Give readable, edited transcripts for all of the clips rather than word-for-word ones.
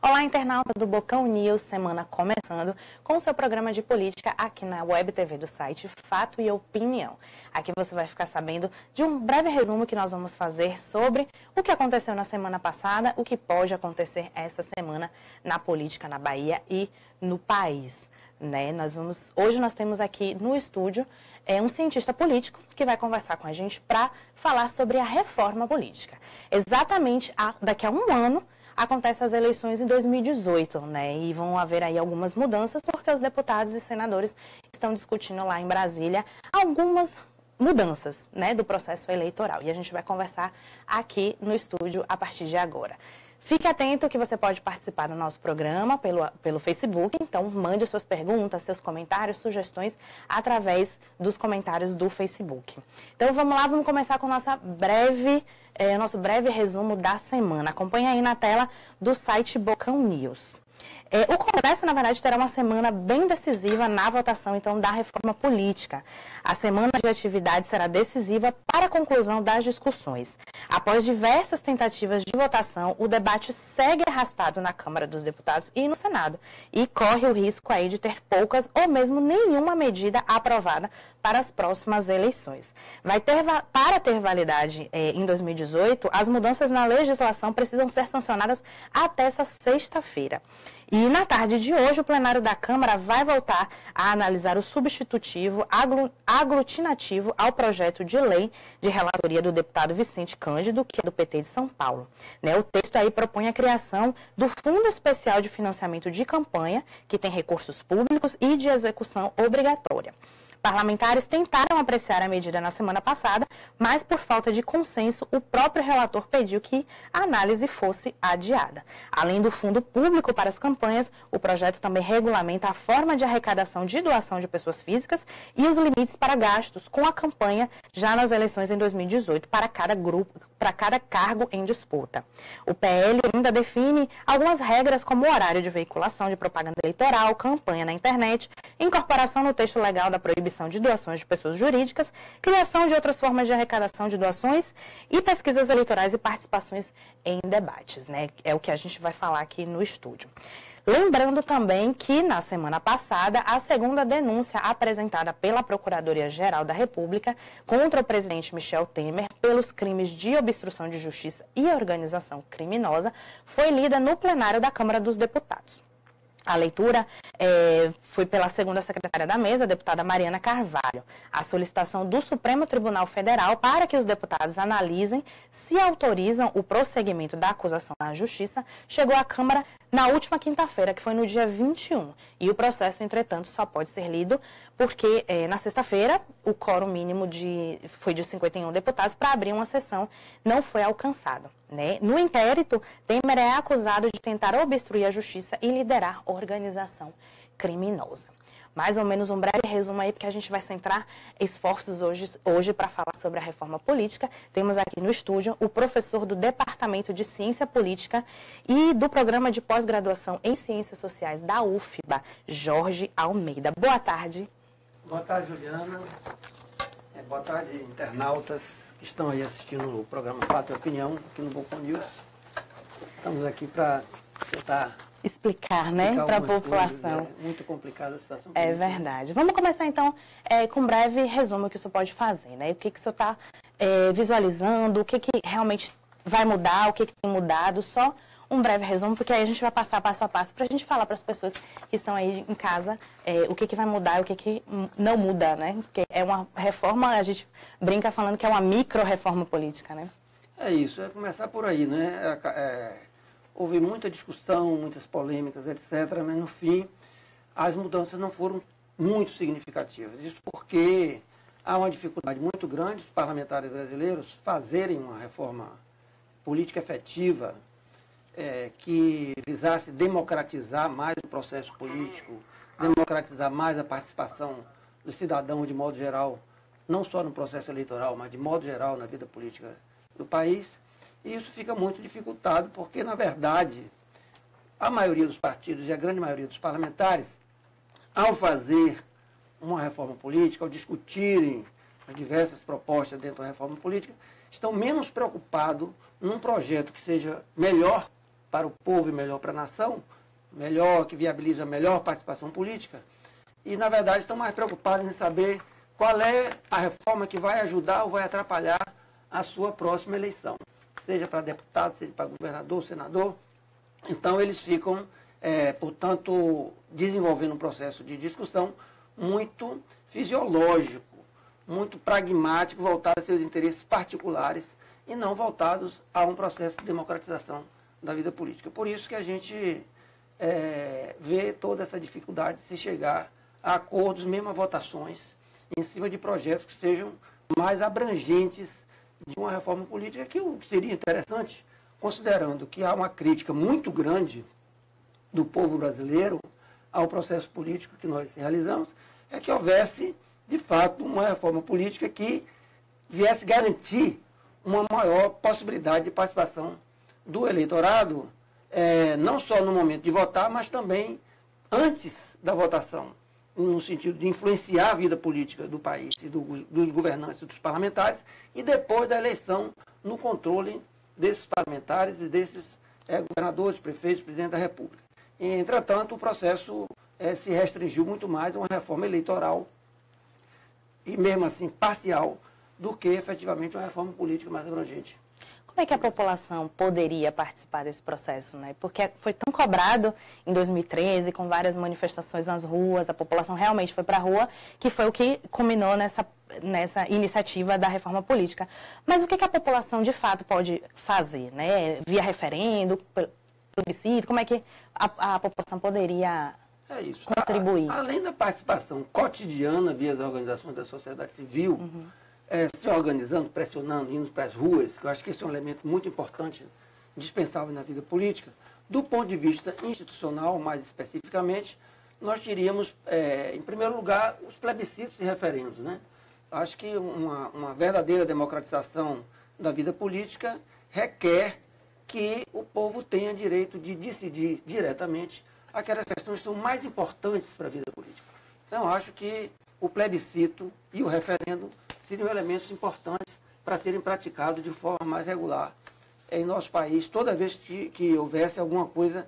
Olá, internauta do Bocão News, semana começando com o seu programa de política aqui na Web TV do site Fato e Opinião. Aqui você vai ficar sabendo de um breve resumo que nós vamos fazer sobre o que aconteceu na semana passada, o que pode acontecer essa semana na política na Bahia e no país. Hoje nós temos aqui no estúdio um cientista político que vai conversar com a gente para falar sobre a reforma política. Exatamente daqui a um ano acontecem as eleições em 2018, e vão haver aí algumas mudanças porque os deputados e senadores estão discutindo lá em Brasília algumas mudanças, do processo eleitoral. E a gente vai conversar aqui no estúdio a partir de agora. Fique atento que você pode participar do nosso programa pelo Facebook, então mande suas perguntas, seus comentários, sugestões através dos comentários do Facebook. Então vamos lá, vamos começar com nosso breve resumo da semana. Acompanhe aí na tela do site Bocão News. O Congresso, na verdade, terá uma semana bem decisiva na votação, então, da reforma política. A semana de atividade será decisiva para a conclusão das discussões. Após diversas tentativas de votação, o debate segue arrastado na Câmara dos Deputados e no Senado, e corre o risco aí de ter poucas ou mesmo nenhuma medida aprovada para as próximas eleições. Para ter validade em 2018, as mudanças na legislação precisam ser sancionadas até essa sexta-feira. E na tarde de hoje, o plenário da Câmara vai voltar a analisar o substitutivo aglutinativo ao projeto de lei de relatoria do deputado Vicente Cândido, que é do PT de São Paulo. O texto aí propõe a criação do Fundo Especial de Financiamento de Campanha, que tem recursos públicos e de execução obrigatória. Parlamentares tentaram apreciar a medida na semana passada, mas por falta de consenso, o próprio relator pediu que a análise fosse adiada. Além do fundo público para as campanhas, o projeto também regulamenta a forma de arrecadação de doação de pessoas físicas e os limites para gastos com a campanha já nas eleições em 2018 para cada cargo em disputa. O PL ainda define algumas regras como o horário de veiculação de propaganda eleitoral, campanha na internet, incorporação no texto legal da proibição de doações de pessoas jurídicas, criação de outras formas de arrecadação de doações e pesquisas eleitorais e participações em debates. É o que a gente vai falar aqui no estúdio. Lembrando também que, na semana passada, a segunda denúncia apresentada pela Procuradoria-Geral da República contra o presidente Michel Temer pelos crimes de obstrução de justiça e organização criminosa foi lida no plenário da Câmara dos Deputados. A leitura foi pela segunda secretária da mesa, a deputada Mariana Carvalho. A solicitação do Supremo Tribunal Federal para que os deputados analisem se autorizam o prosseguimento da acusação na Justiça chegou à Câmara na última quinta-feira, que foi no dia 21. E o processo, entretanto, só pode ser lido porque na sexta-feira o quórum mínimo foi de 51 deputados para abrir uma sessão, não foi alcançado. No inquérito, Temer é acusado de tentar obstruir a justiça e liderar organização criminosa. Mais ou menos um breve resumo aí, porque a gente vai centrar esforços hoje para falar sobre a reforma política. Temos aqui no estúdio o professor do Departamento de Ciência Política e do Programa de Pós-Graduação em Ciências Sociais da UFBA, Jorge Almeida. Boa tarde. Boa tarde, Juliana. Boa tarde, internautas que estão aí assistindo o programa Fato e Opinião, aqui no Bocão News. Estamos aqui para tentar explicar para a população. É muito complicada a situação. É verdade. Vamos começar, então, com um breve resumo que o senhor pode fazer. O que o senhor está visualizando, o que realmente vai mudar, o que tem mudado, só um breve resumo, porque aí a gente vai passar passo a passo para a gente falar para as pessoas que estão aí em casa o que vai mudar e o que não muda, Porque é uma reforma, a gente brinca falando que é uma micro-reforma política, É isso, é começar por aí, Houve muita discussão, muitas polêmicas, etc., mas no fim as mudanças não foram muito significativas. Isso porque há uma dificuldade muito grande dos parlamentares brasileiros fazerem uma reforma política efetiva que visasse democratizar mais o processo político, democratizar mais a participação do cidadão de modo geral, não só no processo eleitoral, mas de modo geral na vida política do país. E isso fica muito dificultado porque, na verdade, a maioria dos partidos e a grande maioria dos parlamentares, ao fazer uma reforma política, ao discutirem as diversas propostas dentro da reforma política, estão menos preocupados num projeto que seja melhor para o povo e melhor para a nação, melhor, que viabiliza a melhor participação política, e, na verdade, estão mais preocupados em saber qual é a reforma que vai ajudar ou vai atrapalhar a sua próxima eleição, seja para deputado, seja para governador, senador. Então, eles ficam, portanto, desenvolvendo um processo de discussão muito fisiológico, muito pragmático, voltado a seus interesses particulares e não voltados a um processo de democratização da vida política. Por isso que a gente vê toda essa dificuldade de se chegar a acordos, mesmo a votações, em cima de projetos que sejam mais abrangentes de uma reforma política, que o que seria interessante, considerando que há uma crítica muito grande do povo brasileiro ao processo político que nós realizamos, é que houvesse, de fato, uma reforma política que viesse garantir uma maior possibilidade de participação do eleitorado, não só no momento de votar, mas também antes da votação, no sentido de influenciar a vida política do país e dos governantes e dos parlamentares, e depois da eleição, no controle desses parlamentares e desses governadores, prefeitos, presidente da República. E, entretanto, o processo se restringiu muito mais a uma reforma eleitoral, e mesmo assim parcial, do que efetivamente uma reforma política mais abrangente. Como é que a população poderia participar desse processo, né? Porque foi tão cobrado em 2013, com várias manifestações nas ruas, a população realmente foi para a rua, que foi o que culminou nessa iniciativa da reforma política. Mas o que a população, de fato, pode fazer, né? Via referendo, plebiscito, como é que a população poderia contribuir? Além da participação cotidiana via as organizações da sociedade civil, se organizando, pressionando, indo para as ruas, que eu acho que esse é um elemento muito importante, indispensável na vida política, do ponto de vista institucional, mais especificamente, nós teríamos, em primeiro lugar, os plebiscitos e referendos, né? Acho que uma verdadeira democratização da vida política requer que o povo tenha direito de decidir diretamente aquelas questões que são mais importantes para a vida política. Então, acho que o plebiscito e o referendo seriam elementos importantes para serem praticados de forma mais regular em nosso país, toda vez que houvesse alguma coisa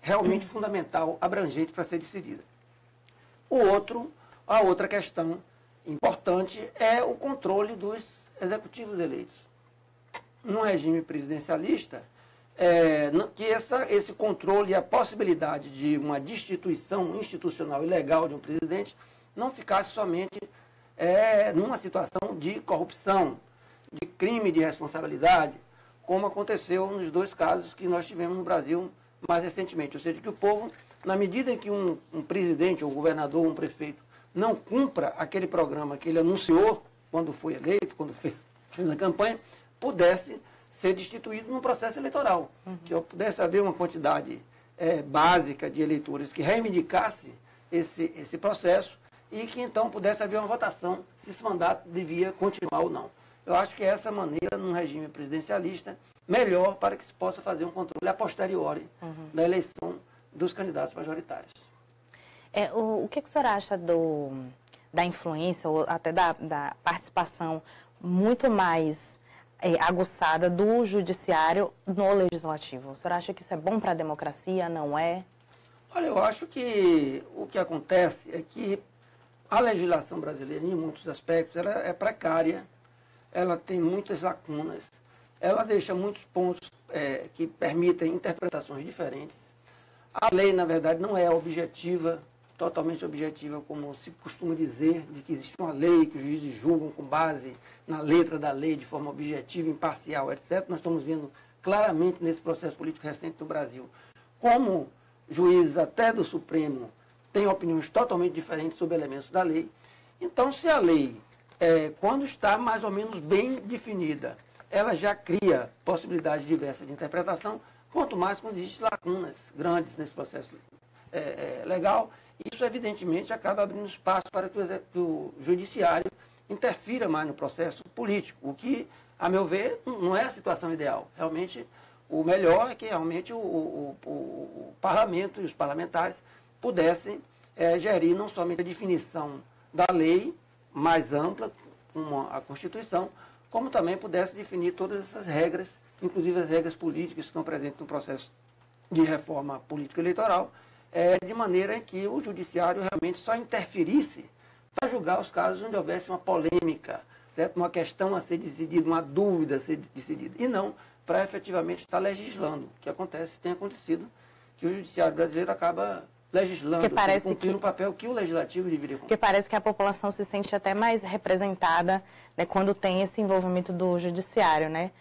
realmente fundamental, abrangente para ser decidida. A outra questão importante é o controle dos executivos eleitos. Num regime presidencialista, que esse controle e a possibilidade de uma destituição institucional e legal de um presidente não ficasse somente numa situação de corrupção, de crime de responsabilidade, como aconteceu nos dois casos que nós tivemos no Brasil mais recentemente. Ou seja, que o povo, na medida em que um presidente, um governador, um prefeito, não cumpra aquele programa que ele anunciou quando foi eleito, quando fez a campanha, pudesse ser destituído num processo eleitoral. Que pudesse haver uma quantidade básica de eleitores que reivindicasse esse processo, e que então pudesse haver uma votação se esse mandato devia continuar ou não. Eu acho que essa maneira, num regime presidencialista, melhor para que se possa fazer um controle a posteriori da eleição dos candidatos majoritários. O que o senhor acha da influência, ou até da participação muito mais aguçada do judiciário no legislativo? O senhor acha que isso é bom para a democracia, não é? Olha, eu acho que o que acontece é que a legislação brasileira, em muitos aspectos, ela é precária, ela tem muitas lacunas, ela deixa muitos pontos que permitem interpretações diferentes. A lei, na verdade, não é objetiva, totalmente objetiva, como se costuma dizer, de que existe uma lei que os juízes julgam com base na letra da lei, de forma objetiva, imparcial, etc. Nós estamos vendo claramente nesse processo político recente do Brasil como juízes até do Supremo têm opiniões totalmente diferentes sobre elementos da lei. Então, se a lei, quando está mais ou menos bem definida, ela já cria possibilidades diversas de interpretação, quanto mais quando existem lacunas grandes nesse processo legal, isso evidentemente acaba abrindo espaço para que o judiciário interfira mais no processo político, o que, a meu ver, não é a situação ideal. Realmente, o melhor é que realmente o parlamento e os parlamentares pudessem gerir não somente a definição da lei mais ampla, como a Constituição, como também pudesse definir todas essas regras, inclusive as regras políticas que estão presentes no processo de reforma político-eleitoral, de maneira que o judiciário realmente só interferisse para julgar os casos onde houvesse uma polêmica, certo? Uma questão a ser decidida, uma dúvida a ser decidida, e não para efetivamente estar legislando, o que tem acontecido, que o judiciário brasileiro acaba legislando, cumprindo o papel que o legislativo deveria cumprir. Porque parece que a população se sente até mais representada, né, quando tem esse envolvimento do judiciário, né?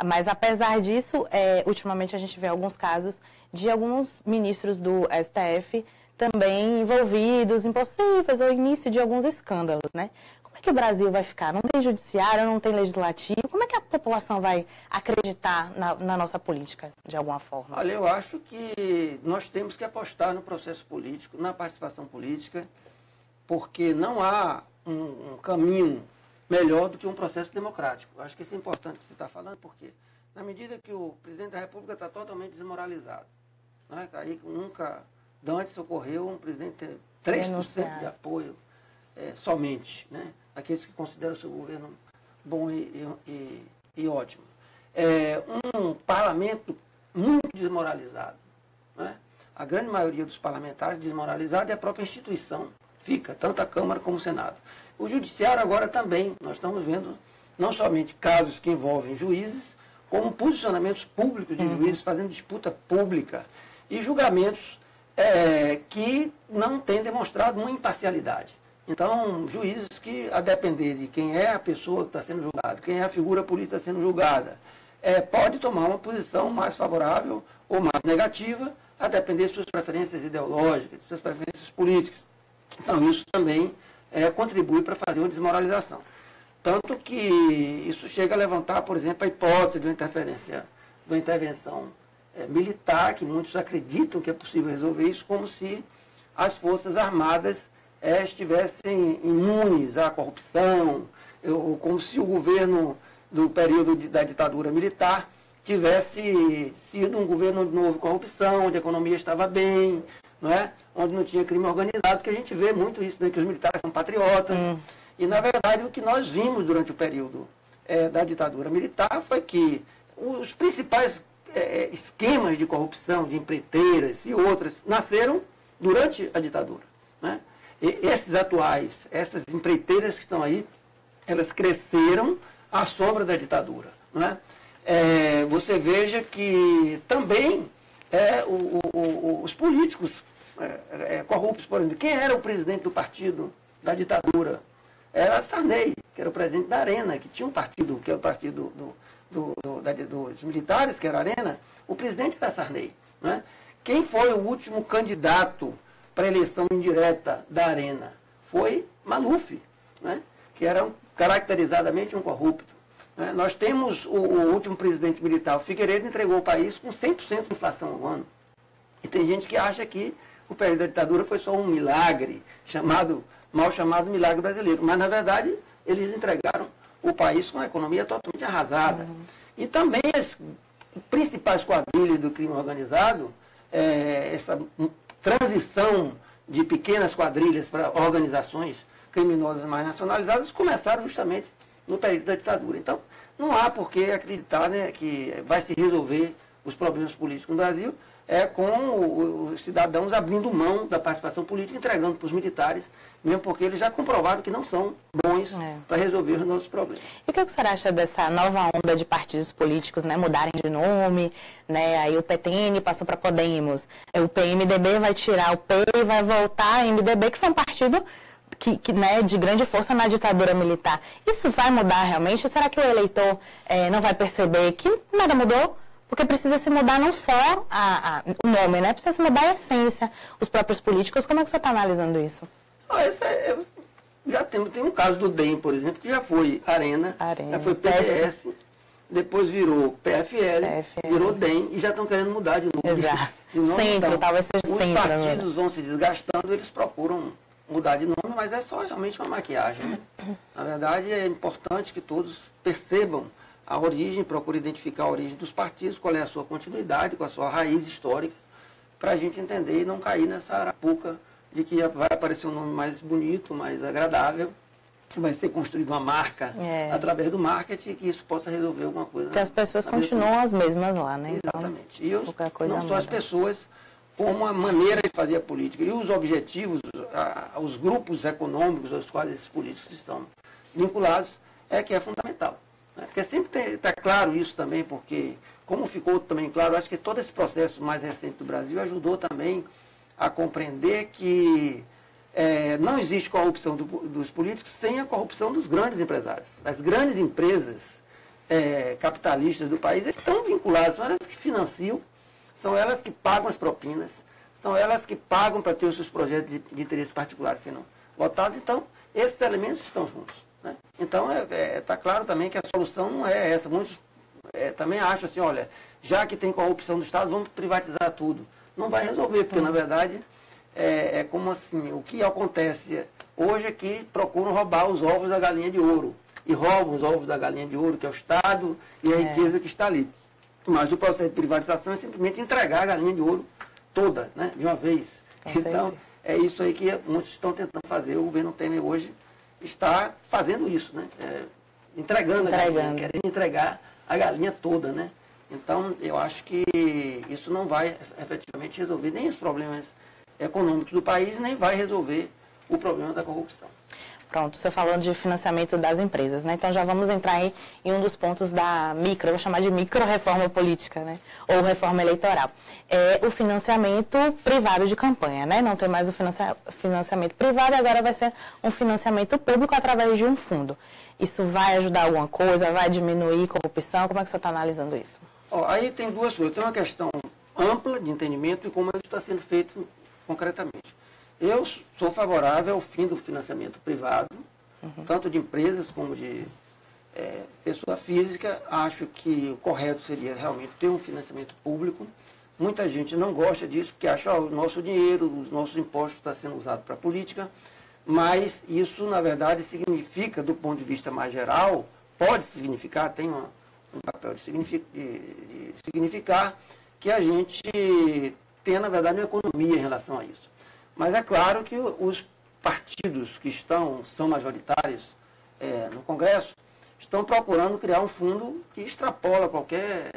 Mas, apesar disso, ultimamente a gente vê alguns casos de alguns ministros do STF também envolvidos em possíveis ou início de alguns escândalos, né? Como é que o Brasil vai ficar? Não tem judiciário, não tem legislativo. Como é que a população vai acreditar na nossa política, de alguma forma? Olha, eu acho que nós temos que apostar no processo político, na participação política, porque não há um caminho melhor do que um processo democrático. Eu acho que isso é importante que você está falando, porque na medida que o presidente da República está totalmente desmoralizado, né? Aí nunca antes ocorreu um presidente ter 3% de apoio somente, né? Aqueles que consideram o seu governo bom e ótimo. Um parlamento muito desmoralizado, né? A grande maioria dos parlamentares desmoralizada é a própria instituição, fica, tanto a Câmara como o Senado. O judiciário agora também, nós estamos vendo não somente casos que envolvem juízes, como posicionamentos públicos de juízes fazendo disputa pública e julgamentos que não têm demonstrado uma imparcialidade. Então, juízes que, a depender de quem é a pessoa que está sendo julgada, quem é a figura política que está sendo julgada, pode tomar uma posição mais favorável ou mais negativa, a depender de suas preferências ideológicas, de suas preferências políticas. Então, isso também contribui para fazer uma desmoralização. Tanto que isso chega a levantar, por exemplo, a hipótese de uma intervenção militar, que muitos acreditam que é possível resolver isso, como se as Forças Armadas estivessem imunes à corrupção, ou como se o governo do período da ditadura militar tivesse sido um governo de novo corrupção, onde a economia estava bem, não é? Onde não tinha crime organizado, que a gente vê muito isso, né? Que os militares são patriotas. E, na verdade, o que nós vimos durante o período da ditadura militar foi que os principais esquemas de corrupção, de empreiteiras e outras, nasceram durante a ditadura, né? E essas empreiteiras que estão aí, elas cresceram à sombra da ditadura, né? Você veja que também os políticos corruptos, por exemplo, quem era o presidente do partido da ditadura? Era Sarney, que era o presidente da Arena, que tinha um partido, que era o partido dos militares, que era a Arena. O presidente era Sarney, né? Quem foi o último candidato para a eleição indireta da Arena? Foi Maluf, né? Que era caracterizadamente um corrupto, né? Nós temos o último presidente militar, o Figueiredo, entregou o país com 100% de inflação ao ano. E tem gente que acha que o período da ditadura foi só um milagre, mal chamado milagre brasileiro. Mas, na verdade, eles entregaram o país com a economia totalmente arrasada. E também as principais quadrilhas do crime organizado, essa transição de pequenas quadrilhas para organizações criminosas mais nacionalizadas, começaram justamente no período da ditadura. Então, não há por que acreditar, né, que vai se resolver os problemas políticos no Brasil com os cidadãos abrindo mão da participação política, entregando para os militares, mesmo porque eles já comprovaram que não são bons para resolver os nossos problemas. E o que você acha dessa nova onda de partidos políticos, né, mudarem de nome, né? Aí o PTN passou para Podemos, o PMDB vai tirar o P e vai voltar ao MDB, que foi um partido né, de grande força na ditadura militar. Isso vai mudar realmente? Será que o eleitor não vai perceber que nada mudou? Porque precisa se mudar não só o nome, né? Precisa se mudar a essência, os próprios políticos. Como é que você está analisando isso? Tem um caso do DEM, por exemplo, que já foi Arena. Já foi PDS, depois virou PFL, virou DEM e já estão querendo mudar de novo. Exato. Centro, então, talvez seja os centro. Os partidos vão se desgastando, eles procuram mudar de nome, mas é só realmente uma maquiagem, né? Na verdade, é importante que todos percebam a origem, procure identificar a origem dos partidos, qual é a sua continuidade, qual a sua raiz histórica, para a gente entender e não cair nessa arapuca de que vai aparecer um nome mais bonito, mais agradável, vai ser construída uma marca através do marketing, que isso possa resolver alguma coisa. Porque as pessoas continuam as mesmas lá, né? Exatamente. Então, e não só as pessoas, como a maneira de fazer a política. E os objetivos, os grupos econômicos aos quais esses políticos estão vinculados, que é fundamental. Né? Porque sempre está claro isso também, porque, como ficou também claro, acho que todo esse processo mais recente do Brasil ajudou também a compreender que não existe corrupção dos políticos sem a corrupção dos grandes empresários. As grandes empresas capitalistas do país estão vinculadas, são elas que financiam, são elas que pagam as propinas, são elas que pagam para ter os seus projetos de interesse particular sendo votados. Então, esses elementos estão juntos. Né? Então, está claro também que a solução não é essa. Muitos também acham assim, olha, já que tem corrupção do Estado, vamos privatizar tudo. Não vai resolver, porque, na verdade, é como assim, o que acontece hoje é que procuram roubar os ovos da galinha de ouro. E roubam os ovos da galinha de ouro, que é o Estado, e a riqueza que está ali. Mas o processo de privatização é simplesmente entregar a galinha de ouro toda, né, de uma vez. Então, é isso aí que muitos estão tentando fazer. O governo Temer hoje está fazendo isso, né? Entregando a galinha, querendo entregar a galinha toda, né? Então, eu acho que isso não vai efetivamente resolver nem os problemas econômicos do país, nem vai resolver o problema da corrupção. Pronto, você falando de financiamento das empresas, né? Então já vamos entrar aí em um dos pontos da eu vou chamar de micro-reforma política, né? Ou reforma eleitoral. É o financiamento privado de campanha, né? Não tem mais o financiamento privado, agora vai ser um financiamento público através de um fundo. Isso vai ajudar alguma coisa? Vai diminuir corrupção? Como é que você está analisando isso? Aí tem duas coisas. Tem uma questão ampla de entendimento e como isso está sendo feito concretamente. Eu sou favorável ao fim do financiamento privado, tanto de empresas como de pessoa física. Acho que o correto seria realmente ter um financiamento público. Muita gente não gosta disso, porque acha que o nosso dinheiro, os nossos impostos estão sendo usados para a política, mas isso, na verdade, significa, do ponto de vista mais geral, pode significar, tem um papel de significar, que a gente tenha, na verdade, uma economia em relação a isso. Mas é claro que os partidos que são majoritários no Congresso estão procurando criar um fundo que extrapola qualquer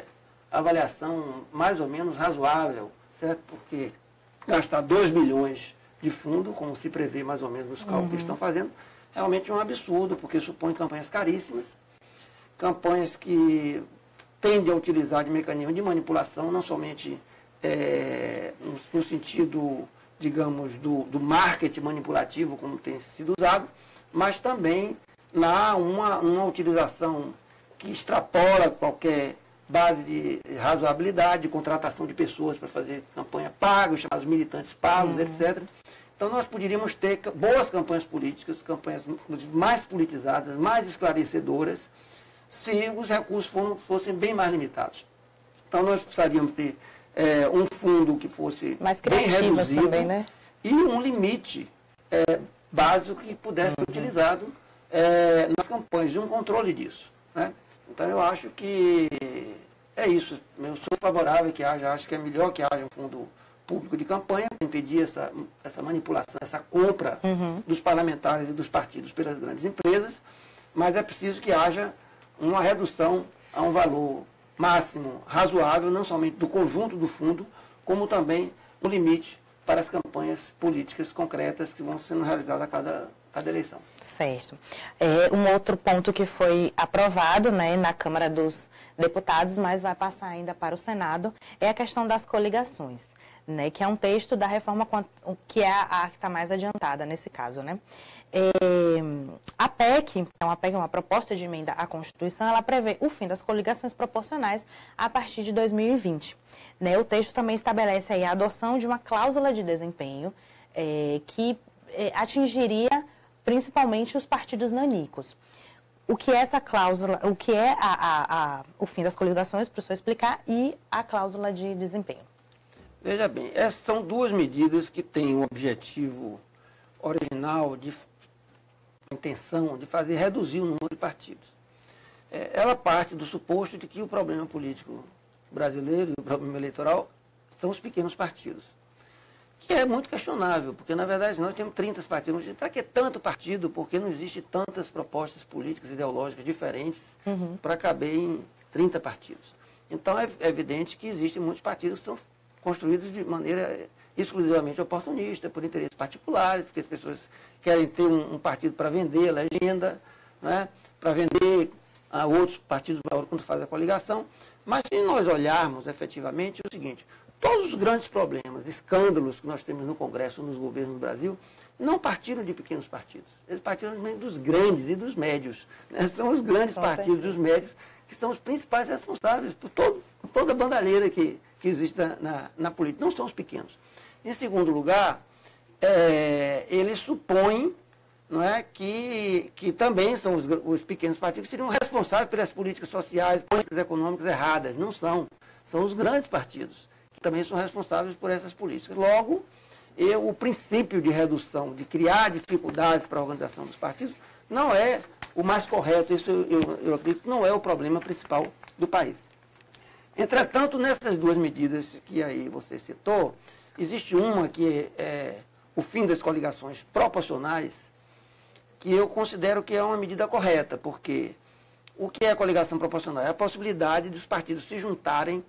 avaliação mais ou menos razoável, certo? Porque gastar 2 bilhões de fundo, como se prevê mais ou menos nos cálculos que estão fazendo, realmente é um absurdo, porque supõe campanhas caríssimas, campanhas que tendem a utilizar de mecanismos de manipulação, não somente no sentido, digamos, do marketing manipulativo, como tem sido usado, mas também uma utilização que extrapola qualquer base de razoabilidade, de contratação de pessoas para fazer campanha paga, os chamados militantes pagos, etc. Então nós poderíamos ter boas campanhas políticas, campanhas mais politizadas, mais esclarecedoras, se os recursos fossem bem mais limitados. Então nós precisaríamos ter um fundo que fosse bem reduzido também, né? E um limite básico que pudesse ser utilizado nas campanhas, e um controle disso. Né? Então eu acho que é isso. Eu sou favorável que haja, acho que é melhor que haja um fundo público de campanha para impedir essa manipulação, essa compra dos parlamentares e dos partidos pelas grandes empresas, mas é preciso que haja uma redução a um valor máximo razoável, não somente do conjunto do fundo, como também um limite para as campanhas políticas concretas que vão sendo realizadas a cada eleição. Certo. Um outro ponto que foi aprovado, né, na Câmara dos Deputados, mas vai passar ainda para o Senado, é a questão das coligações, né, que é um texto da reforma que é a que está mais adiantada nesse caso, né? A PEC, uma proposta de emenda à Constituição, ela prevê o fim das coligações proporcionais a partir de 2020. Né? O texto também estabelece aí a adoção de uma cláusula de desempenho que atingiria principalmente os partidos nanicos. O que é essa cláusula, o que é o fim das coligações, para o senhor explicar, e a cláusula de desempenho? Veja bem, essas são duas medidas que têm o objetivo original de intenção de reduzir o número de partidos. Ela parte do suposto de que o problema político brasileiro e o problema eleitoral são os pequenos partidos. que é muito questionável, porque, na verdade, nós temos 30 partidos. Para que tanto partido? Porque não existe tantas propostas políticas e ideológicas diferentes para caber em 30 partidos. Então, é evidente que existem muitos partidos que são construídos de maneira exclusivamente oportunista, por interesses particulares, porque as pessoas querem ter um partido para vender a legenda, né, para vender a outros partidos quando faz a coligação. Mas se nós olharmos efetivamente, é o seguinte: todos os grandes problemas, escândalos que nós temos no Congresso, nos governos do Brasil, não partiram de pequenos partidos. Eles partiram dos grandes e dos médios, né? São os grandes partidos e os médios que são os principais responsáveis por toda a bandalheira que existe na política. Não são os pequenos. Em segundo lugar, eles supõem, não é, que também são os pequenos partidos que seriam responsáveis pelas políticas sociais, políticas econômicas erradas. Não são. São os grandes partidos que também são responsáveis por essas políticas. Logo, o princípio de redução, de criar dificuldades para a organização dos partidos, não é o mais correto. Isso eu acredito que não é o problema principal do país. Entretanto, nessas duas medidas que aí você citou, existe uma que é o fim das coligações proporcionais, que eu considero que é uma medida correta, porque o que é a coligação proporcional? É a possibilidade dos partidos se juntarem,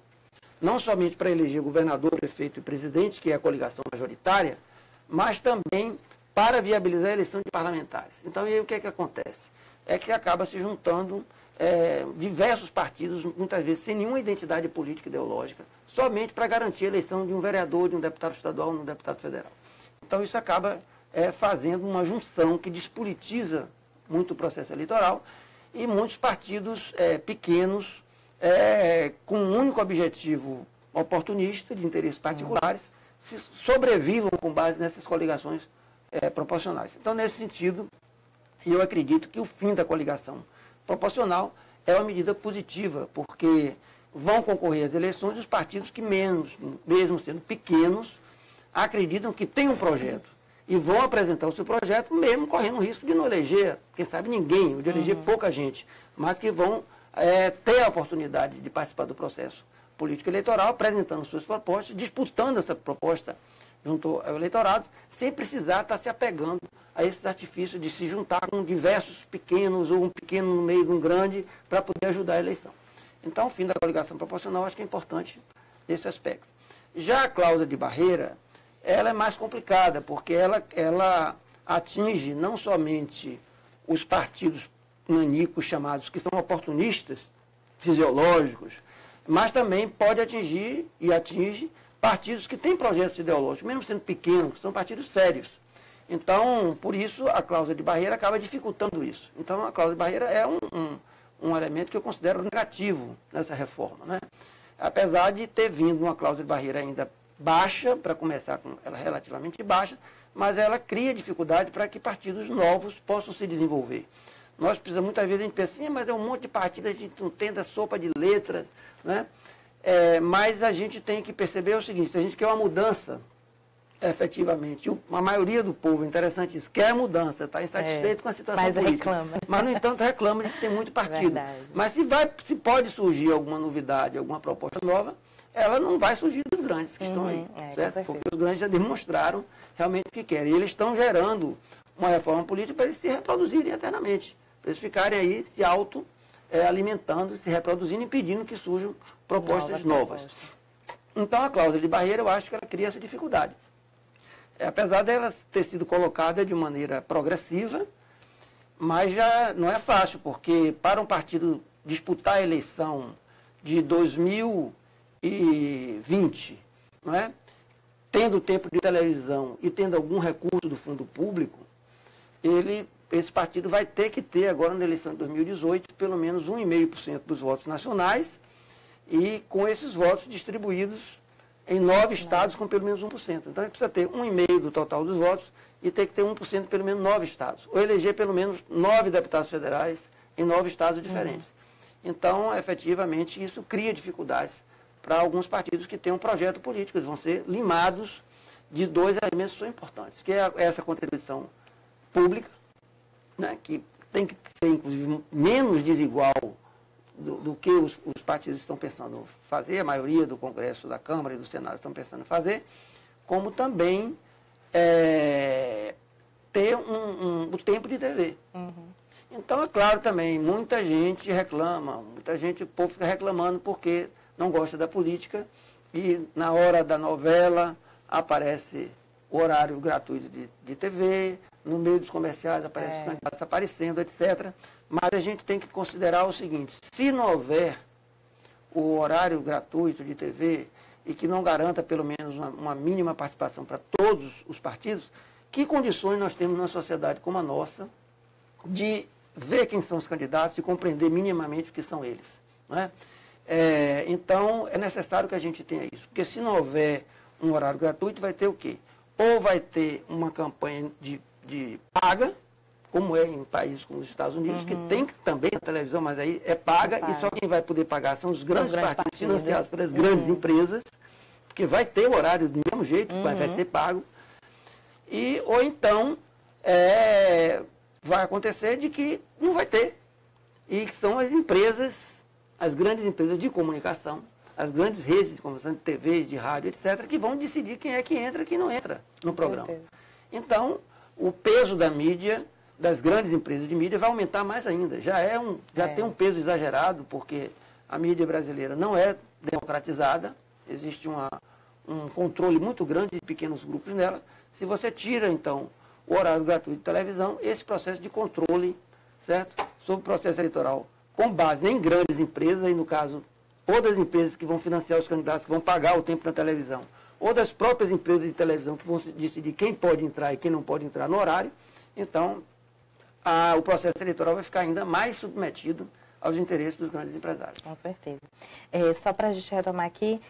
não somente para eleger governador, prefeito e presidente, que é a coligação majoritária, mas também para viabilizar a eleição de parlamentares. Então, e aí o que é que acontece? É que acaba se juntando diversos partidos, muitas vezes sem nenhuma identidade política e ideológica, somente para garantir a eleição de um vereador, de um deputado estadual, de um deputado federal. Então, isso acaba fazendo uma junção que despolitiza muito o processo eleitoral e muitos partidos pequenos, com um único objetivo oportunista, de interesses particulares, sobrevivam com base nessas coligações proporcionais. Então, nesse sentido, eu acredito que o fim da coligação proporcional é uma medida positiva, porque vão concorrer às eleições os partidos que menos, mesmo sendo pequenos, acreditam que têm um projeto e vão apresentar o seu projeto, mesmo correndo o risco de não eleger, quem sabe ninguém, ou de eleger pouca gente, mas que vão ter a oportunidade de participar do processo político eleitoral, apresentando suas propostas, disputando essa proposta junto ao eleitorado, sem precisar estar se apegando a esses artifícios de se juntar com diversos pequenos ou um pequeno no meio de um grande para poder ajudar a eleição. Então, o fim da coligação proporcional acho que é importante nesse aspecto. Já a cláusula de barreira, ela é mais complicada, porque ela atinge não somente os partidos nanicos chamados, que são oportunistas, fisiológicos, mas também pode atingir e atinge partidos que têm projetos ideológicos, mesmo sendo pequenos, que são partidos sérios. Então, por isso, a cláusula de barreira acaba dificultando isso. Então, a cláusula de barreira é um elemento que eu considero negativo nessa reforma, né? Apesar de ter vindo uma cláusula de barreira ainda baixa, para começar com ela relativamente baixa, mas ela cria dificuldade para que partidos novos possam se desenvolver. Nós precisamos, muitas vezes a gente pensa assim, mas é um monte de partidos, a gente não tem da sopa de letras, né? Mas a gente tem que perceber o seguinte: se a gente quer uma mudança, efetivamente, a maioria do povo, interessante isso, quer mudança, está insatisfeito com a situação mas política. Reclama. Mas, no entanto, reclama de que tem muito partido. Verdade. Mas se pode surgir alguma novidade, alguma proposta nova, ela não vai surgir dos grandes que estão aí, certo? Porque os grandes já demonstraram realmente o que querem. E eles estão gerando uma reforma política para eles se reproduzirem eternamente, para eles ficarem aí se alimentando, se reproduzindo, impedindo que surjam propostas novas. Então, a cláusula de barreira, eu acho que ela cria essa dificuldade. Apesar dela ter sido colocada de maneira progressiva, mas já não é fácil, porque para um partido disputar a eleição de 2020, não é? Tendo tempo de televisão e tendo algum recurso do fundo público, esse partido vai ter que ter agora na eleição de 2018 pelo menos 1,5% dos votos nacionais e com esses votos distribuídos em 9 estados com pelo menos 1%. Então, ele precisa ter 1,5% do total dos votos e ter que ter 1% pelo menos 9 estados. Ou eleger pelo menos 9 deputados federais em 9 estados diferentes. Então, efetivamente, isso cria dificuldades para alguns partidos que têm um projeto político. Eles vão ser limados de 2 elementos que são importantes, que é essa contribuição pública, né, que tem que ser, inclusive, menos desigual do que os partidos estão pensando fazer, a maioria do Congresso, da Câmara e do Senado estão pensando fazer, como também ter o tempo de TV. Então, é claro também, muita gente reclama, o povo fica reclamando porque não gosta da política e na hora da novela aparece o horário gratuito de TV, no meio dos comerciais aparece os candidatos aparecendo, etc. Mas a gente tem que considerar o seguinte, se não houver o horário gratuito de TV e que não garanta pelo menos uma mínima participação para todos os partidos, que condições nós temos numa sociedade como a nossa de ver quem são os candidatos e compreender minimamente o que são eles, não é? Então, é necessário que a gente tenha isso, porque se não houver um horário gratuito, vai ter o quê? Ou vai ter uma campanha de paga, como é em países como os Estados Unidos, que tem também a televisão, mas aí é paga, e só quem vai poder pagar são os grandes partidos financiados pelas grandes empresas, porque vai ter o horário do mesmo jeito, vai ser pago. Ou então, vai acontecer de que não vai ter. E são as empresas, as grandes empresas de comunicação, as grandes redes de comunicação, de TV, de rádio, etc., que vão decidir quem é que entra e quem não entra no programa. Então, o peso da mídia, das grandes empresas de mídia, vai aumentar mais ainda. Já tem um peso exagerado, porque a mídia brasileira não é democratizada, existe um controle muito grande de pequenos grupos nela. Se você tira, então, o horário gratuito de televisão, esse processo de controle, certo, sobre o processo eleitoral, com base em grandes empresas, e no caso, ou das empresas que vão financiar os candidatos, que vão pagar o tempo da televisão, ou das próprias empresas de televisão que vão decidir quem pode entrar e quem não pode entrar no horário, então o processo eleitoral vai ficar ainda mais submetido aos interesses dos grandes empresários. Com certeza. Só para a gente retomar aqui,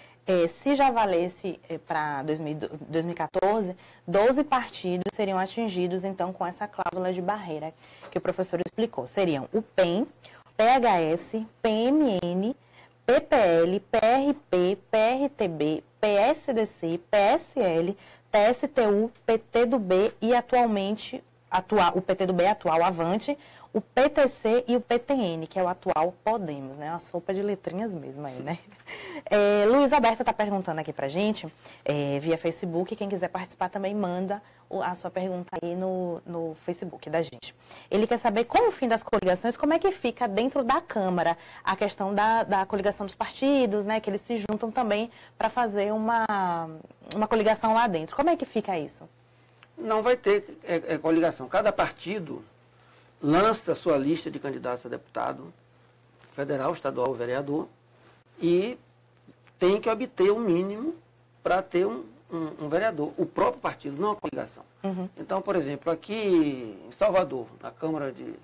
se já valesse para 2014, 12 partidos seriam atingidos, então, com essa cláusula de barreira que o professor explicou. Seriam o PEN, PHS, PMN, PPL, PRP, PRTB, PSDC, PSL, PSTU, PTdoB e atualmente, o PTdoB atual Avante, o PTC e o PTN, que é o atual Podemos, né? Uma sopa de letrinhas mesmo aí, né? Luiz Alberto está perguntando aqui pra gente, via Facebook, quem quiser participar também manda a sua pergunta aí no Facebook da gente. Ele quer saber, com o fim das coligações, como é que fica dentro da Câmara a questão da coligação dos partidos, né? Que eles se juntam também para fazer uma coligação lá dentro. Como é que fica isso? Não vai ter coligação. Cada partido lança sua lista de candidatos a deputado federal, estadual ou vereador e tem que obter o mínimo para ter um vereador. O próprio partido, não a coligação. Então, por exemplo, aqui em Salvador, na Câmara de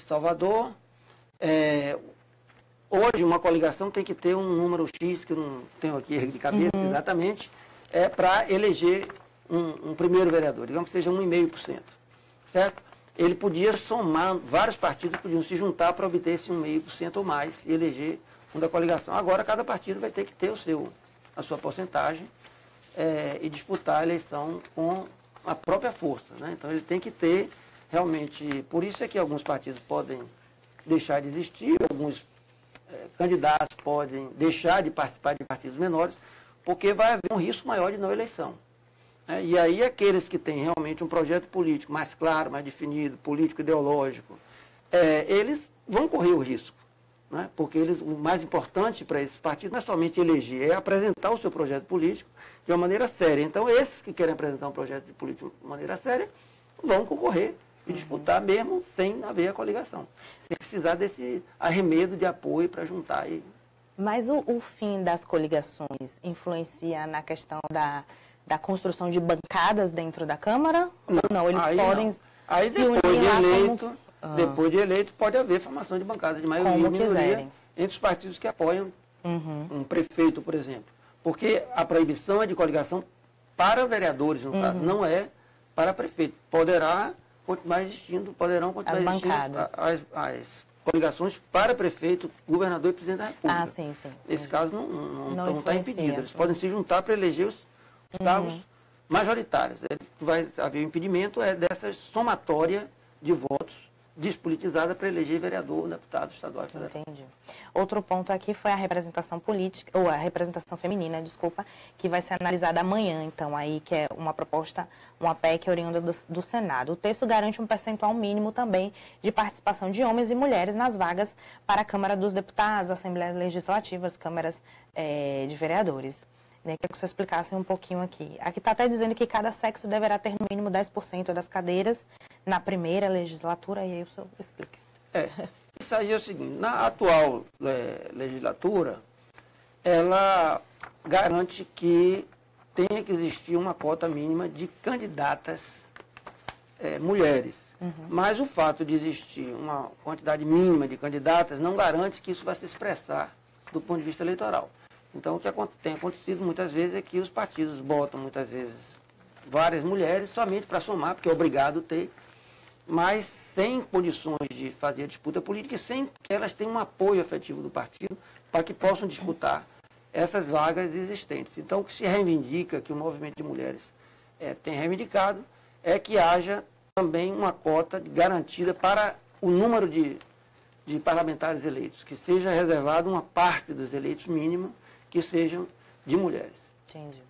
Salvador, hoje uma coligação tem que ter um número X, que eu não tenho aqui de cabeça exatamente, para eleger um primeiro vereador, digamos que seja 1,5%, certo? Ele podia somar, vários partidos podiam se juntar para obter esse 1,5% ou mais e eleger um da coligação. Agora, cada partido vai ter que ter a sua porcentagem e disputar a eleição com a própria força, né? Então, ele tem que ter, realmente, por isso é que alguns partidos podem deixar de existir, alguns candidatos podem deixar de participar de partidos menores, porque vai haver um risco maior de não eleição. E aí aqueles que têm realmente um projeto político mais claro, mais definido, político, ideológico, eles vão correr o risco, né? Porque o mais importante para esses partidos não é somente eleger, é apresentar o seu projeto político de uma maneira séria. Então esses que querem apresentar um projeto político de maneira séria vão concorrer e disputar mesmo sem haver a coligação, sem precisar desse arremedo de apoio para juntar. Mas o fim das coligações influencia na questão da construção de bancadas dentro da Câmara? Ou não? Eles podem se unir lá depois de eleito, pode haver formação de bancada de maioria e minoria entre os partidos que apoiam um prefeito, por exemplo. Porque a proibição é de coligação para vereadores, no caso, não é para prefeito. Poderão continuar existindo as coligações para prefeito, governador e presidente da República. Sim. Nesse caso não está impedido. Eles podem se juntar para eleger os cargos majoritários. Vai haver o impedimento dessa somatória de votos despolitizada para eleger vereador, deputado estadual e federal. Entendi. Outro ponto aqui foi a representação política, ou a representação feminina, desculpa, que vai ser analisada amanhã, então, aí, que é uma proposta, uma PEC oriunda do Senado. O texto garante um percentual mínimo também de participação de homens e mulheres nas vagas para a Câmara dos Deputados, Assembleias Legislativas, câmaras de vereadores. Queria que o senhor explicasse um pouquinho aqui. Aqui está até dizendo que cada sexo deverá ter no mínimo 10% das cadeiras na primeira legislatura, e aí o senhor explica. Isso aí é o seguinte, na atual legislatura, ela garante que tenha que existir uma cota mínima de candidatas mulheres. Mas o fato de existir uma quantidade mínima de candidatas não garante que isso vai se expressar do ponto de vista eleitoral. Então, o que tem acontecido muitas vezes é que os partidos botam, muitas vezes, várias mulheres somente para somar, porque é obrigado a ter, mas sem condições de fazer a disputa política e sem que elas tenham um apoio efetivo do partido para que possam disputar essas vagas existentes. Então, o que se reivindica, que o movimento de mulheres tem reivindicado, é que haja também uma cota garantida para o número de parlamentares eleitos, que seja reservado uma parte dos eleitos mínimo que sejam de mulheres. Entendi.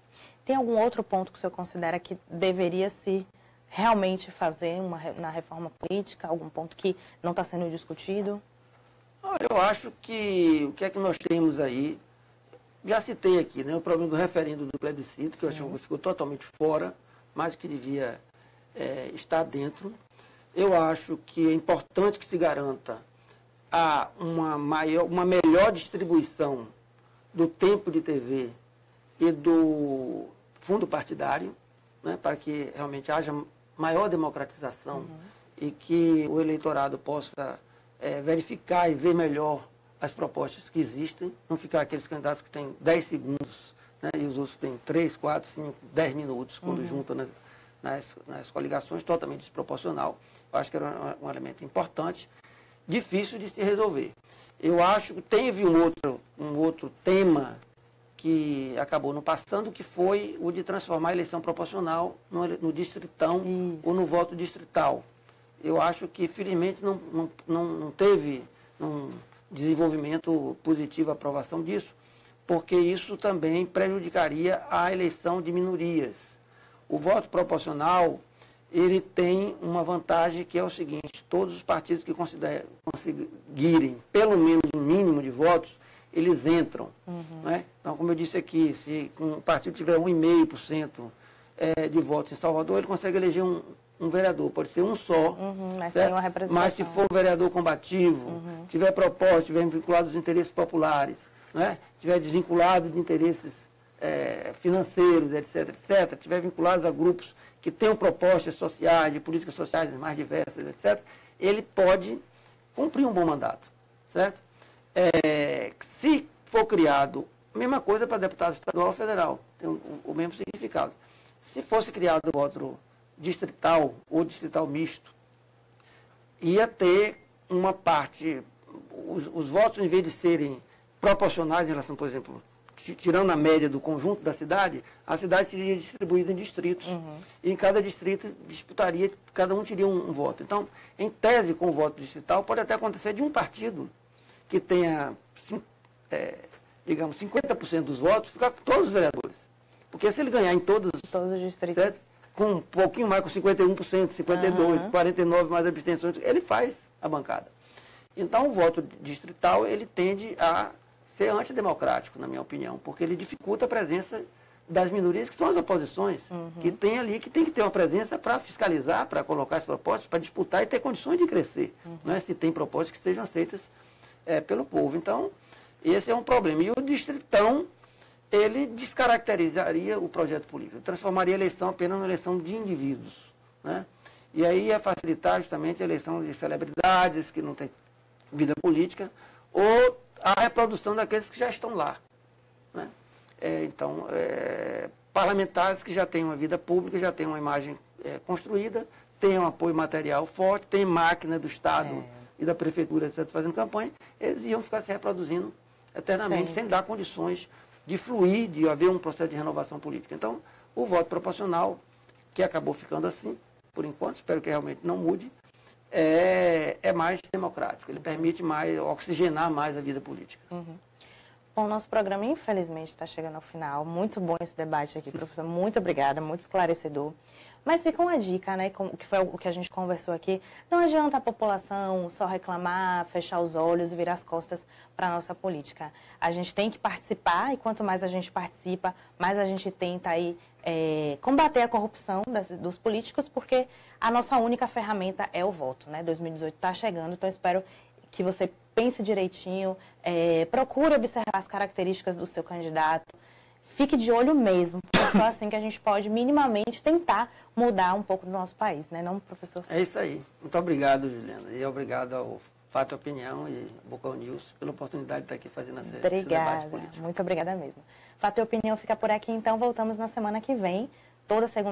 Tem algum outro ponto que o senhor considera que deveria se realmente fazer na reforma política? Algum ponto que não está sendo discutido? Olha, eu acho que o que é que nós temos aí, já citei aqui, né, o problema do referendo do plebiscito, que eu acho que ficou totalmente fora, mas que devia estar dentro. Eu acho que é importante que se garanta uma melhor distribuição do tempo de TV e do fundo partidário, né, para que realmente haja maior democratização e que o eleitorado possa verificar e ver melhor as propostas que existem, não ficar aqueles candidatos que têm 10 segundos, né, e os outros têm 3, 4, 5, 10 minutos, quando juntam nas coligações, totalmente desproporcional. Eu acho que era um elemento importante, difícil de se resolver. Eu acho que teve um outro tema que acabou não passando, que foi o de transformar a eleição proporcional no distritão ou no voto distrital. Eu acho que, felizmente, não teve um desenvolvimento positivo, a aprovação disso, porque isso também prejudicaria a eleição de minorias. O voto proporcional, ele tem uma vantagem que é o seguinte: todos os partidos que conseguirem pelo menos um mínimo de votos, eles entram. Né? Então, como eu disse aqui, se um partido tiver 1,5% de votos em Salvador, ele consegue eleger um vereador, pode ser um só, mas tem uma representação. Mas se for um vereador combativo, tiver proposta, tiver vinculado aos interesses populares, né? Tiver desvinculado de interesses financeiros, etc., tiver vinculado a grupos que tenham propostas sociais, de políticas sociais mais diversas, etc., ele pode cumprir um bom mandato, certo? Se for criado, a mesma coisa para deputado estadual ou federal, tem o mesmo significado. Se fosse criado o voto distrital ou distrital misto, ia ter uma parte, os votos, em vez de serem proporcionais em relação, por exemplo, tirando a média do conjunto da cidade, a cidade seria distribuída em distritos. E em cada distrito disputaria, cada um teria um voto. Então, em tese, com o voto distrital, pode até acontecer de um partido que tenha, digamos, 50% dos votos, ficar com todos os vereadores. Porque se ele ganhar em todos os distritos, certo? Com um pouquinho mais, com 51%, 52%, 49% mais abstenções, ele faz a bancada. Então, o voto distrital, ele tende a ser antidemocrático, na minha opinião, porque ele dificulta a presença das minorias, que são as oposições, que tem ali, que tem que ter uma presença para fiscalizar, para colocar as propostas, para disputar e ter condições de crescer, não é? Se tem propostas que sejam aceitas pelo povo. Então, esse é um problema. E o distritão, ele descaracterizaria o projeto político, transformaria a eleição apenas numa eleição de indivíduos, né? E aí ia facilitar justamente a eleição de celebridades que não têm vida política, ou a reprodução daqueles que já estão lá, né? Então, parlamentares que já têm uma vida pública, já têm uma imagem construída, têm um apoio material forte, têm máquina do Estado e da Prefeitura, etc., fazendo campanha, eles iam ficar se reproduzindo eternamente, sem dar condições de fluir, de haver um processo de renovação política. Então, o voto proporcional, que acabou ficando assim, por enquanto, espero que realmente não mude, é mais democrático, ele permite mais, oxigenar mais a vida política. Uhum. Bom, nosso programa, infelizmente, está chegando ao final. Muito bom esse debate aqui, professor. Muito obrigada, muito esclarecedor. Mas fica uma dica, né, que foi o que a gente conversou aqui. Não adianta a população só reclamar, fechar os olhos e virar as costas para a nossa política. A gente tem que participar e quanto mais a gente participa, mais a gente tenta aí, combater a corrupção dos políticos, porque a nossa única ferramenta é o voto, né? 2018 está chegando, então eu espero que você pense direitinho, procure observar as características do seu candidato, fique de olho mesmo, porque é só assim que a gente pode minimamente tentar mudar um pouco do nosso país, né, não, professor? É isso aí. Muito obrigado, Juliana, e obrigado ao Fato e Opinião e Bocão News pela oportunidade de estar aqui fazendo esse debate político. Muito obrigada mesmo. Fato e Opinião fica por aqui, então voltamos na semana que vem, toda segunda